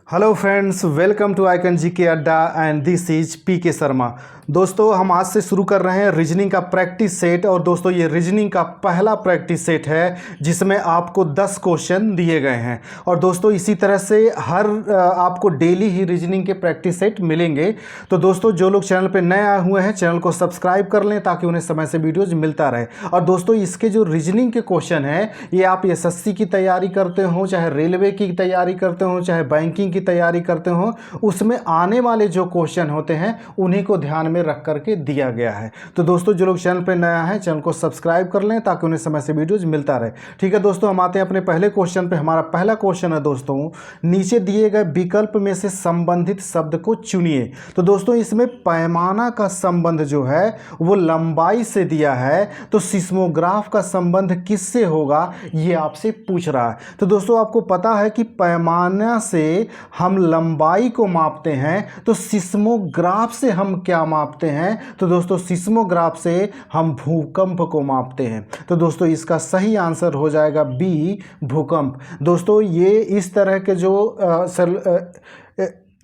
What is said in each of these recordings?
Hello friends, welcome to icon G K Adda and this is P के शर्मा। दोस्तों, हम आज से शुरू कर रहे हैं रीजनिंग का प्रैक्टिस सेट। और दोस्तों, ये रीजनिंग का पहला प्रैक्टिस सेट है जिसमें आपको 10 क्वेश्चन दिए गए हैं। और दोस्तों, इसी तरह से आपको डेली ही रीजनिंग के प्रैक्टिस सेट मिलेंगे। तो दोस्तों, जो लोग चैनल पर नए आए हुए हैं, चैनल को सब्सक्राइब कर लें ताकि उन्हें समय से वीडियोज मिलता रहे। और दोस्तों, इसके जो रीजनिंग के क्वेश्चन हैं, ये आप एसएससी की तैयारी करते हो, चाहे रेलवे की तैयारी करते हो, चाहे बैंकिंग की तैयारी करते हो, उसमें आने वाले जो क्वेश्चन होते हैं उन्हीं को ध्यान में रख करके दिया गया है। तो दोस्तों, जो लोग चैनल पे नया है, चैनल को सब्सक्राइब कर लें ताकि उन्हें समय से वीडियोज मिलता रहे। ठीक है दोस्तों, हम आते हैं अपने पहले क्वेश्चन पे। हमारा पहला क्वेश्चन है दोस्तों, नीचे दिए गए विकल्प में से संबंधित शब्द को चुनिए। तो दोस्तों, इसमें पैमाना का संबंध जो है वो लंबाई से दिया है, तो सिस्मोग्राफ का संबंध किससे होगा ये आपसे पूछ रहा है। तो दोस्तों, आपको पता है कि पैमाना से हम लंबाई को मापते हैं, तो सिस्मोग्राफ से हम क्या मापते हैं? तो दोस्तों, सिस्मोग्राफ से हम भूकंप को मापते हैं। तो दोस्तों, इसका सही आंसर हो जाएगा बी, भूकंप। दोस्तों, ये इस तरह के जो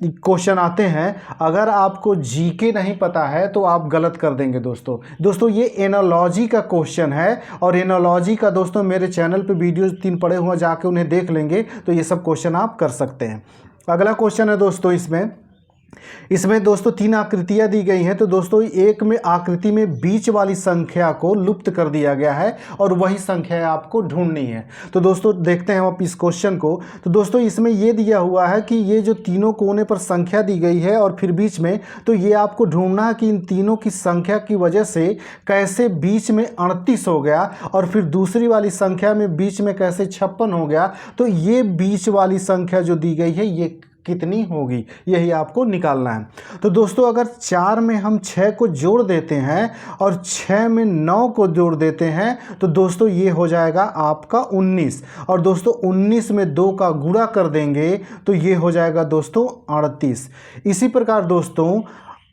क्वेश्चन आते हैं, अगर आपको जीके नहीं पता है तो आप गलत कर देंगे दोस्तों। ये एनालॉजी का क्वेश्चन है, और एनालॉजी का दोस्तों मेरे चैनल पे वीडियोस 3 पड़े हुए हैं, जाके उन्हें देख लेंगे तो ये सब क्वेश्चन आप कर सकते हैं। अगला क्वेश्चन है दोस्तों, इसमें दोस्तों 3 आकृतियां दी गई हैं। तो दोस्तों, एक में आकृति में बीच वाली संख्या को लुप्त कर दिया गया है और वही संख्या आपको ढूंढनी है। तो दोस्तों, देखते हैं आप इस क्वेश्चन को। तो दोस्तों, इसमें यह दिया हुआ है कि ये जो तीनों कोने पर संख्या दी गई है और फिर बीच में, तो ये आपको ढूंढना है कि इन तीनों की संख्या की वजह से कैसे बीच में 38 हो गया और फिर दूसरी वाली संख्या में बीच में कैसे 56 हो गया। तो ये बीच वाली संख्या जो दी गई है ये कितनी होगी, यही आपको निकालना है। तो दोस्तों, अगर 4 में हम 6 को जोड़ देते हैं और 6 में 9 को जोड़ देते हैं, तो दोस्तों ये हो जाएगा आपका 19। और दोस्तों, 19 में 2 का गुणा कर देंगे तो ये हो जाएगा दोस्तों 38। इसी प्रकार दोस्तों,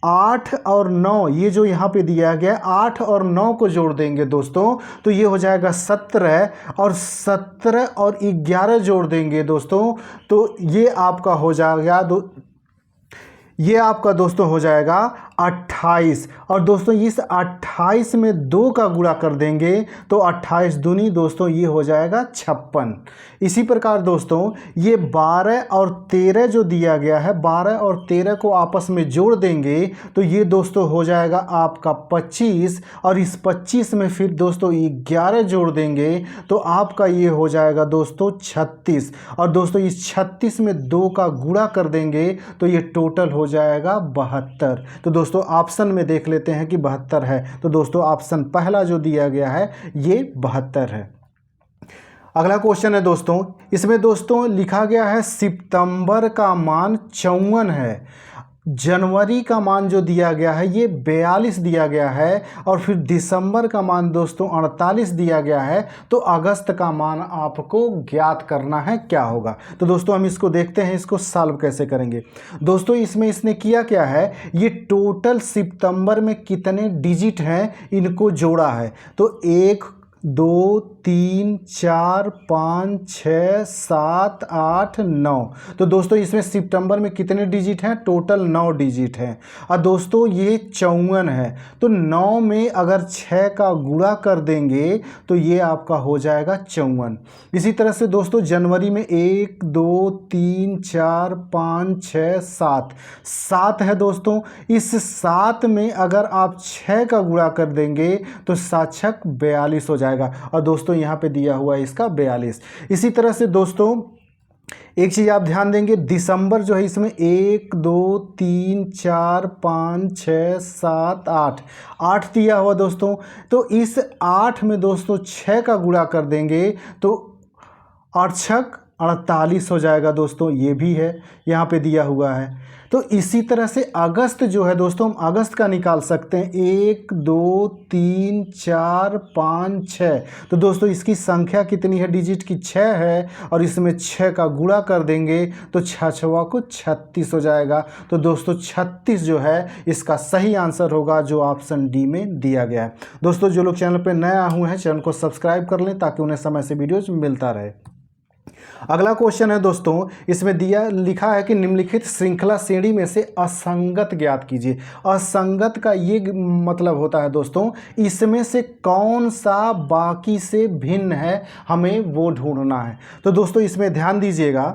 8 और 9, ये जो यहाँ पे दिया गया है, 8 और 9 को जोड़ देंगे दोस्तों तो ये हो जाएगा 17। और 17 और 11 जोड़ देंगे दोस्तों तो ये आपका हो जाएगा दोस्तों हो जाएगा 28। और दोस्तों, इस 28 में 2 का गुणा कर देंगे तो 28 दूनी दोस्तों ये हो जाएगा 56। इसी प्रकार दोस्तों, ये 12 और 13 जो दिया गया है, 12 और 13 को आपस में जोड़ देंगे तो ये दोस्तों हो जाएगा आपका 25। और इस 25 में फिर दोस्तों 11 जोड़ देंगे तो आपका ये हो जाएगा दोस्तों 36। और दोस्तों, इस 36 में 2 का गुणा कर देंगे तो ये टोटल हो जाएगा 72। तो दोस्तों, ऑप्शन में देख लेते हैं कि 72 है। तो दोस्तों, ऑप्शन पहला जो दिया गया है ये 72 है। अगला क्वेश्चन है दोस्तों, इसमें दोस्तों लिखा गया है सितंबर का मान 54 है, जनवरी का मान जो दिया गया है ये 42 दिया गया है, और फिर दिसंबर का मान दोस्तों 48 दिया गया है। तो अगस्त का मान आपको ज्ञात करना है, क्या होगा? तो दोस्तों, हम इसको देखते हैं, इसको सॉल्व कैसे करेंगे। दोस्तों, इसमें इसने किया क्या है, ये टोटल सितंबर में कितने डिजिट हैं इनको जोड़ा है। तो 1 2 3 4 5 6 7 8 9। तो दोस्तों, इसमें सितंबर में कितने डिजिट हैं? टोटल 9 डिजिट हैं। और दोस्तों, ये 54 है, तो 9 में अगर 6 का गुणा कर देंगे तो ये आपका हो जाएगा 54। इसी तरह से दोस्तों, जनवरी में 1 2 3 4 5 6 7 है दोस्तों। इस 7 में अगर आप 6 का गुणा कर देंगे तो 7 छक 42 हो जाएगा। और दोस्तों, यहाँ पे दिया हुआ है इसका 42। इसी तरह से दोस्तों, एक चीज़ आप ध्यान देंगे, दिसंबर जो है इसमें 1 2 3 4 5 6 7 8 दिया हुआ दोस्तों। तो इस 8 में दोस्तों 6 का गुणा कर देंगे तो 8 छक 48 हो जाएगा दोस्तों, ये भी है यहाँ पे दिया हुआ है। तो इसी तरह से अगस्त जो है दोस्तों, हम अगस्त का निकाल सकते हैं, 1 2 3 4 5 6। तो दोस्तों, इसकी संख्या कितनी है डिजिट की? 6 है, और इसमें 6 का गुणा कर देंगे तो 6 को 36 हो जाएगा। तो दोस्तों, 36 जो है इसका सही आंसर होगा, जो ऑप्शन डी में दिया गया है। दोस्तों, जो लोग चैनल पर नए हुए हैं, चैनल को सब्सक्राइब कर लें ताकि उन्हें समय से वीडियोज मिलता रहे। अगला क्वेश्चन है दोस्तों, इसमें दिया लिखा है कि निम्नलिखित श्रृंखला श्रेणी में से असंगत ज्ञात कीजिए। असंगत का ये मतलब होता है दोस्तों, इसमें से कौन सा बाकी से भिन्न है, हमें वो ढूंढना है। तो दोस्तों इसमें ध्यान दीजिएगा,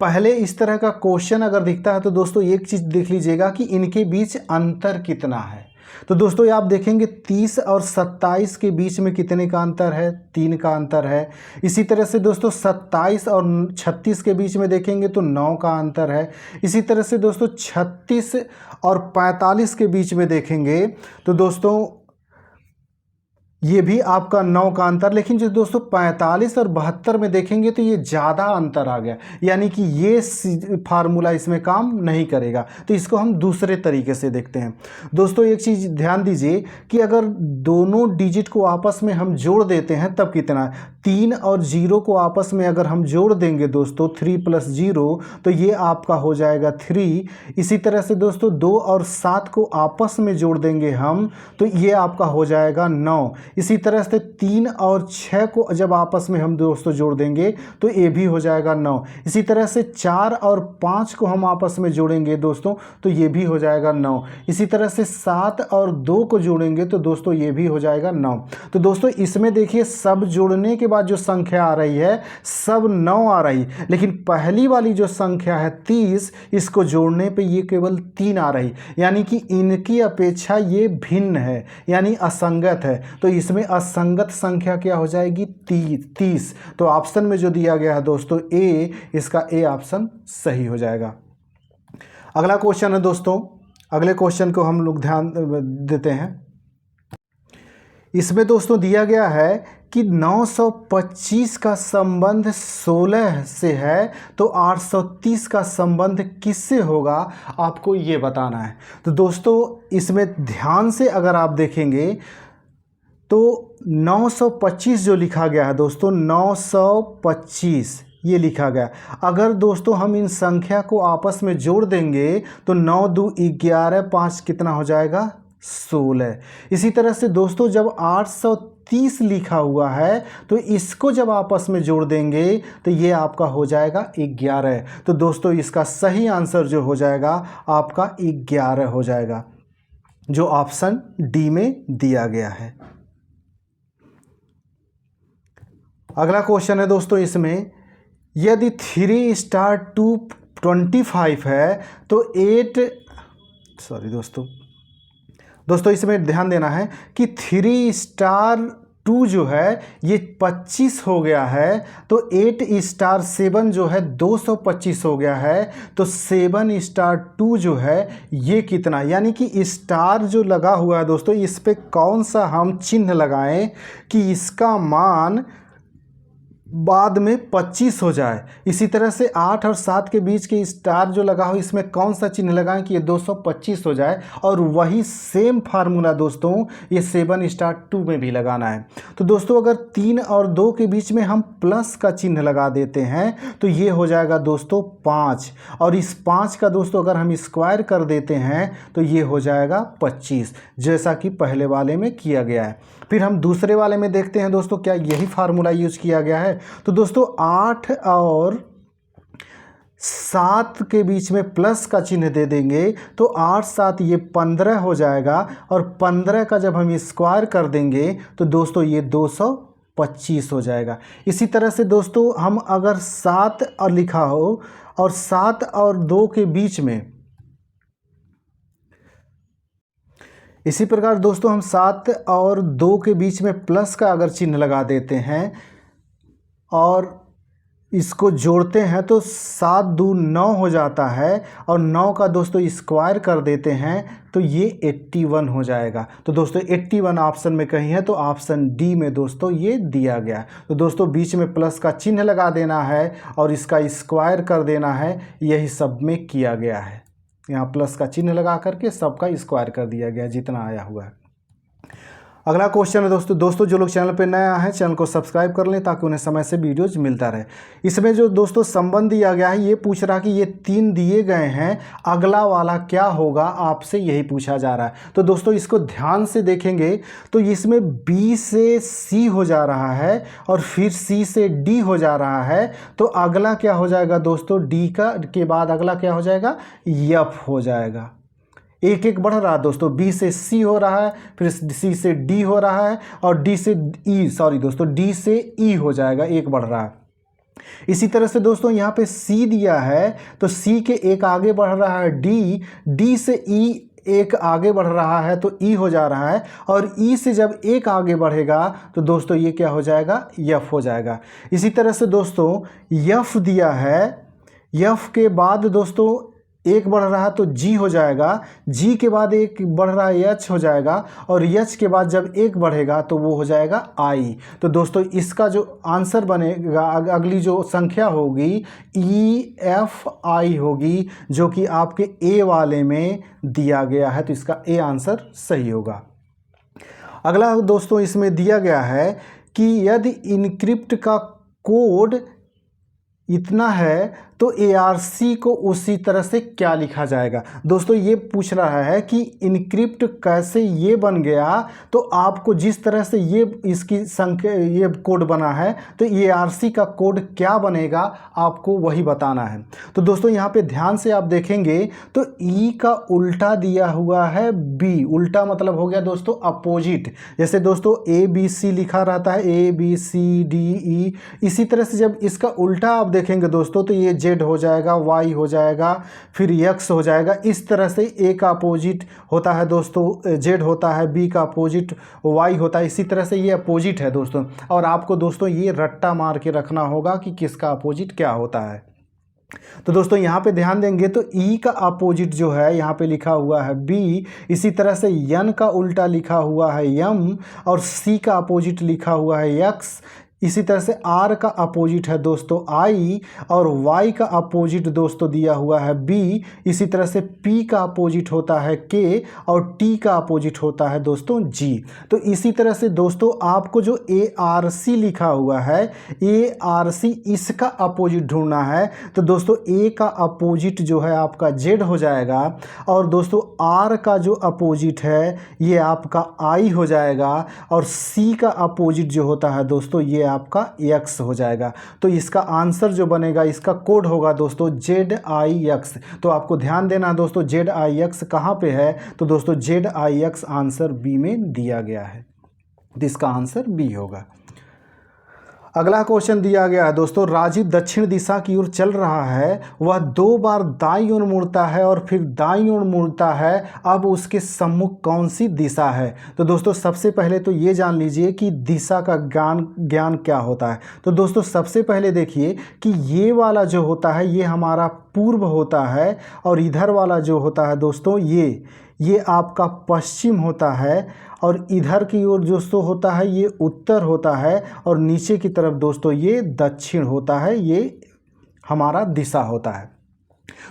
पहले इस तरह का क्वेश्चन अगर दिखता है तो दोस्तों एक चीज़ देख लीजिएगा कि इनके बीच अंतर कितना है। तो दोस्तों ये आप देखेंगे 30 और 27 के बीच में कितने का अंतर है, 3 का अंतर है। इसी तरह से दोस्तों 27 और 36 के बीच में देखेंगे तो 9 का अंतर है। इसी तरह से दोस्तों 36 और 45 के बीच में देखेंगे तो दोस्तों ये भी आपका 9 का अंतर। लेकिन जो दोस्तों 45 और 72 में देखेंगे तो ये ज़्यादा अंतर आ गया, यानी कि ये फार्मूला इसमें काम नहीं करेगा। तो इसको हम दूसरे तरीके से देखते हैं। दोस्तों एक चीज़ ध्यान दीजिए कि अगर दोनों डिजिट को आपस में हम जोड़ देते हैं तब कितना, 3 और 0 को आपस में अगर हम जोड़ देंगे दोस्तों 3 + 0 तो ये आपका हो जाएगा 3। इसी तरह से दोस्तों 2 और 7 को आपस में जोड़ देंगे हम तो ये आपका हो जाएगा 9। इसी तरह से 3 और 6 को जब आपस में हम दोस्तों जोड़ देंगे तो ये भी हो जाएगा 9। इसी तरह से 4 और 5 को हम आपस में जोड़ेंगे दोस्तों तो ये भी हो जाएगा 9। इसी तरह से 7 और 2 को जोड़ेंगे तो दोस्तों ये भी हो जाएगा 9। तो दोस्तों इसमें देखिए सब जोड़ने के बाद जो संख्या आ रही है सब 9 आ रही, लेकिन पहली वाली जो संख्या है 30, इसको जोड़ने पे ये केवल 3 आ रही, यानी कि इनकी अपेक्षा ये भिन्न है, यानी असंगत है। तो इसमें असंगत संख्या क्या हो जाएगी, 30। तो ऑप्शन में जो दिया गया है दोस्तों ए, इसका ए ऑप्शन सही हो जाएगा। अगला क्वेश्चन है दोस्तों, अगले क्वेश्चन को हम लोग ध्यान देते हैं। इसमें दोस्तों दिया गया है कि 925 का संबंध 16 से है तो 830 का संबंध किससे होगा, आपको ये बताना है। तो दोस्तों इसमें ध्यान से अगर आप देखेंगे तो 925 जो लिखा गया है दोस्तों, 925 ये लिखा गया। अगर दोस्तों हम इन संख्या को आपस में जोड़ देंगे तो 9 2 11, 5 कितना हो जाएगा, 16। इसी तरह से दोस्तों जब 830 लिखा हुआ है तो इसको जब आपस में जोड़ देंगे तो ये आपका हो जाएगा 11। तो दोस्तों इसका सही आंसर जो हो जाएगा आपका 11 हो जाएगा, जो ऑप्शन डी में दिया गया है। अगला क्वेश्चन है दोस्तों, इसमें यदि 3 स्टार 2 25 है तो 8 दोस्तों इसमें ध्यान देना है कि 3 स्टार 2 जो है ये 25 हो गया है, तो 8 स्टार 7 जो है 225 हो गया है। तो 7 स्टार 2 जो है ये कितना, यानी कि स्टार जो लगा हुआ है दोस्तों इस पे कौन सा हम चिन्ह लगाएं कि इसका मान बाद में 25 हो जाए। इसी तरह से 8 और 7 के बीच के स्टार जो लगा हो इसमें कौन सा चिन्ह लगाएं कि ये 225 हो जाए। और वही सेम फार्मूला दोस्तों ये 7 स्टार 2 में भी लगाना है। तो दोस्तों अगर 3 और 2 के बीच में हम प्लस का चिन्ह लगा देते हैं तो ये हो जाएगा दोस्तों 5, और इस 5 का दोस्तों अगर हम स्क्वायर कर देते हैं तो ये हो जाएगा 25, जैसा कि पहले वाले में किया गया है। फिर हम दूसरे वाले में देखते हैं दोस्तों क्या यही फार्मूला यूज किया गया है। तो दोस्तों 8 और 7 के बीच में प्लस का चिन्ह दे देंगे तो 8 7 ये 15 हो जाएगा, और 15 का जब हम स्क्वायर कर देंगे तो दोस्तों ये 225 हो जाएगा। इसी तरह से दोस्तों हम अगर 7 और लिखा हो और 7 और 2 के बीच में, इसी प्रकार दोस्तों हम 7 और 2 के बीच में प्लस का अगर चिन्ह लगा देते हैं और इसको जोड़ते हैं तो 7 2 9 हो जाता है, और 9 का दोस्तों स्क्वायर कर देते हैं तो ये 81 हो जाएगा। तो दोस्तों 81 ऑप्शन में कहीं है तो ऑप्शन डी में दोस्तों ये दिया गया। तो दोस्तों बीच में प्लस का चिन्ह लगा देना है और इसका स्क्वायर कर देना है, यही सब में किया गया है। यहाँ प्लस का चिन्ह लगा करके सबका स्क्वायर कर दिया गया जितना आया हुआ है। अगला क्वेश्चन है दोस्तों जो लोग चैनल पे नया है चैनल को सब्सक्राइब कर लें ताकि उन्हें समय से वीडियोज मिलता रहे। इसमें जो दोस्तों संबंध दिया गया है ये पूछ रहा कि ये 3 दिए गए हैं, अगला वाला क्या होगा, आपसे यही पूछा जा रहा है। तो दोस्तों इसको ध्यान से देखेंगे तो इसमें B से C हो जा रहा है और फिर C से D हो जा रहा है। तो अगला क्या हो जाएगा दोस्तों, D के बाद अगला क्या हो जाएगा, F हो जाएगा। एक एक बढ़ रहा है दोस्तों, B से C हो रहा है, फिर C से D हो रहा है और D से D से E हो जाएगा, एक बढ़ रहा है। इसी तरह से दोस्तों यहाँ पे C दिया है तो C के एक आगे बढ़ रहा है D से E एक आगे बढ़ रहा है तो E हो जा रहा है, और E से जब एक आगे बढ़ेगा तो दोस्तों ये क्या हो जाएगा, F हो जाएगा। इसी तरह से दोस्तों F दिया है, F के बाद दोस्तों एक बढ़ रहा है तो G हो जाएगा, G के बाद एक बढ़ रहा है H हो जाएगा, और H के बाद जब एक बढ़ेगा तो वो हो जाएगा I। तो दोस्तों इसका जो आंसर बनेगा, अगली जो संख्या होगी EFI होगी, जो कि आपके A वाले में दिया गया है। तो इसका A आंसर सही होगा। अगला दोस्तों इसमें दिया गया है कि यदि इनक्रिप्ट का कोड इतना है तो ARC को उसी तरह से क्या लिखा जाएगा। दोस्तों ये पूछ रहा है कि इनक्रिप्ट कैसे ये बन गया, तो आपको जिस तरह से ये इसकी संख्या ये कोड बना है तो ARC का कोड क्या बनेगा आपको वही बताना है। तो दोस्तों यहाँ पे ध्यान से आप देखेंगे तो E का उल्टा दिया हुआ है B। उल्टा मतलब हो गया दोस्तों अपोजिट। जैसे दोस्तों ABC लिखा रहता है ABCDE, इसी तरह से जब इसका उल्टा आप देखेंगे दोस्तों तो ये Z हो जाएगा, Y हो जाएगा, फिर X हो जाएगा। इस तरह से A का अपोजिट होता है दोस्तों Z होता है, B का अपोजिट Y होता है। इसी तरह से ये अपोजिट है दोस्तों, और आपको दोस्तों ये रट्टा मार के रखना होगा कि किसका अपोजिट क्या होता है। तो दोस्तों यहाँ पे ध्यान देंगे तो E का अपोजिट जो है यहाँ पे लिखा हुआ है B, इसी तरह से N का उल्टा लिखा हुआ है M, और C का अपोजिट लिखा हुआ है X। इसी तरह से R का अपोजिट है दोस्तों I, और Y का अपोजिट दोस्तों दिया हुआ है B। इसी तरह से P का अपोजिट होता है K, और T का अपोजिट होता है दोस्तों G। तो इसी तरह से दोस्तों आपको जो ARC लिखा हुआ है ARC, इसका अपोजिट ढूंढना है। तो दोस्तों A का अपोजिट जो है आपका Z हो जाएगा, और दोस्तों R का जो अपोजिट है ये आपका I हो जाएगा, और C का अपोजिट जो होता है दोस्तों ये आपका X हो जाएगा। तो इसका आंसर जो बनेगा, इसका कोड होगा दोस्तों ZIX। तो आपको ध्यान देना दोस्तों ZIX कहाँ पे है, तो दोस्तों ZIX आंसर B में दिया गया है। तो इसका आंसर B होगा। अगला क्वेश्चन दिया गया है दोस्तों, राजीव दक्षिण दिशा की ओर चल रहा है, वह 2 बार दाईं ओर मुड़ता है और फिर दाईं ओर मुड़ता है, अब उसके सम्मुख कौन सी दिशा है। तो दोस्तों सबसे पहले तो ये जान लीजिए कि दिशा का ज्ञान क्या होता है। तो दोस्तों सबसे पहले देखिए कि ये वाला जो होता है ये हमारा पूर्व होता है, और इधर वाला जो होता है दोस्तों ये आपका पश्चिम होता है, और इधर की ओर दोस्तों होता है ये उत्तर होता है, और नीचे की तरफ दोस्तों ये दक्षिण होता है, ये हमारा दिशा होता है।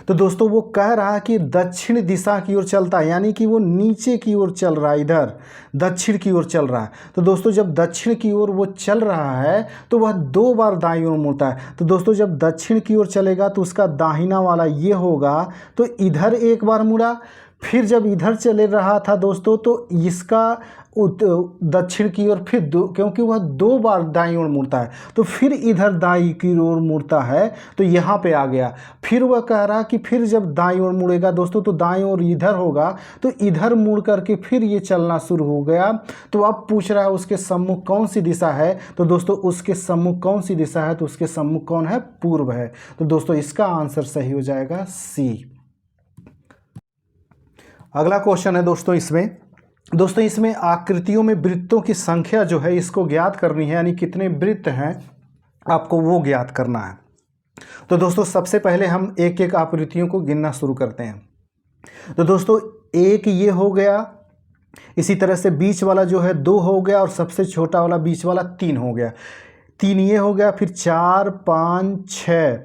तो दोस्तों वो कह रहा है कि दक्षिण दिशा की ओर चलता है, यानी कि वो नीचे की ओर चल रहा है, इधर दक्षिण की ओर चल रहा है। तो दोस्तों जब दक्षिण की ओर वो चल रहा है तो वह 2 बार दाईं ओर मुड़ता है। तो दोस्तों जब दक्षिण की ओर चलेगा तो उसका दाहिना वाला ये होगा, तो इधर एक बार मुड़ा, फिर जब इधर चले रहा था दोस्तों तो इसका दक्षिण की ओर फिर क्योंकि वह 2 बार दाईं ओर मुड़ता है तो फिर इधर दाईं की ओर मुड़ता है, तो यहाँ पे आ गया। फिर वह कह रहा कि फिर जब दाईं ओर मुड़ेगा दोस्तों तो दाईं ओर इधर होगा, तो इधर मुड़ करके फिर ये चलना शुरू हो गया। तो अब पूछ रहा है उसके सम्मुख कौन सी दिशा है। तो दोस्तों उसके सम्मुख कौन सी दिशा है, तो उसके सम्मुख कौन है, पूर्व है। तो दोस्तों इसका आंसर सही हो जाएगा C। अगला क्वेश्चन है दोस्तों इसमें आकृतियों में वृत्तों की संख्या जो है इसको ज्ञात करनी है, यानी कितने वृत्त हैं आपको वो ज्ञात करना है। तो दोस्तों सबसे पहले हम एक एक आकृतियों को गिनना शुरू करते हैं। तो दोस्तों एक ये हो गया, इसी तरह से बीच वाला जो है 2 हो गया, और सबसे छोटा वाला बीच वाला 3 हो गया। 3 ये हो गया, फिर 4 5 6,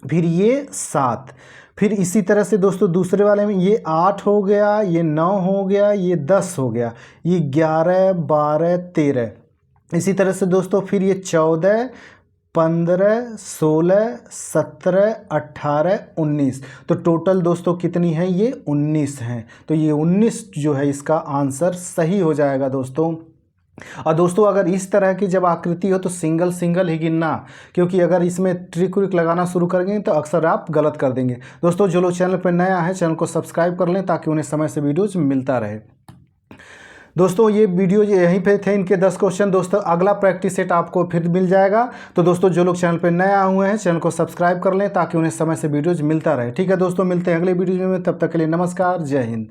फिर ये 7, फिर इसी तरह से दोस्तों दूसरे वाले में ये 8 हो गया, ये 9 हो गया, ये 10 हो गया, ये 11 12 13। इसी तरह से दोस्तों फिर ये 14 15 16 17 18 19। तो टोटल दोस्तों कितनी है, ये 19 हैं। तो ये 19 जो है इसका आंसर सही हो जाएगा दोस्तों। और दोस्तों अगर इस तरह की जब आकृति हो तो सिंगल सिंगल ही गिनना, क्योंकि अगर इसमें ट्रिक व्रिक लगाना शुरू करेंगे तो अक्सर आप गलत कर देंगे। दोस्तों जो लोग चैनल पर नया है चैनल को सब्सक्राइब कर लें ताकि उन्हें समय से वीडियोज मिलता रहे। दोस्तों ये वीडियो यहीं पे थे, इनके 10 क्वेश्चन। दोस्तों अगला प्रैक्टिस सेट आपको फिर मिल जाएगा। तो दोस्तों जो लोग चैनल पर नए हुए हैं चैनल को सब्सक्राइब कर लें ताकि उन्हें समय से वीडियोज मिलता रहे। ठीक है दोस्तों, मिलते हैं अगले वीडियो में, तब तक के लिए नमस्कार, जय हिंद।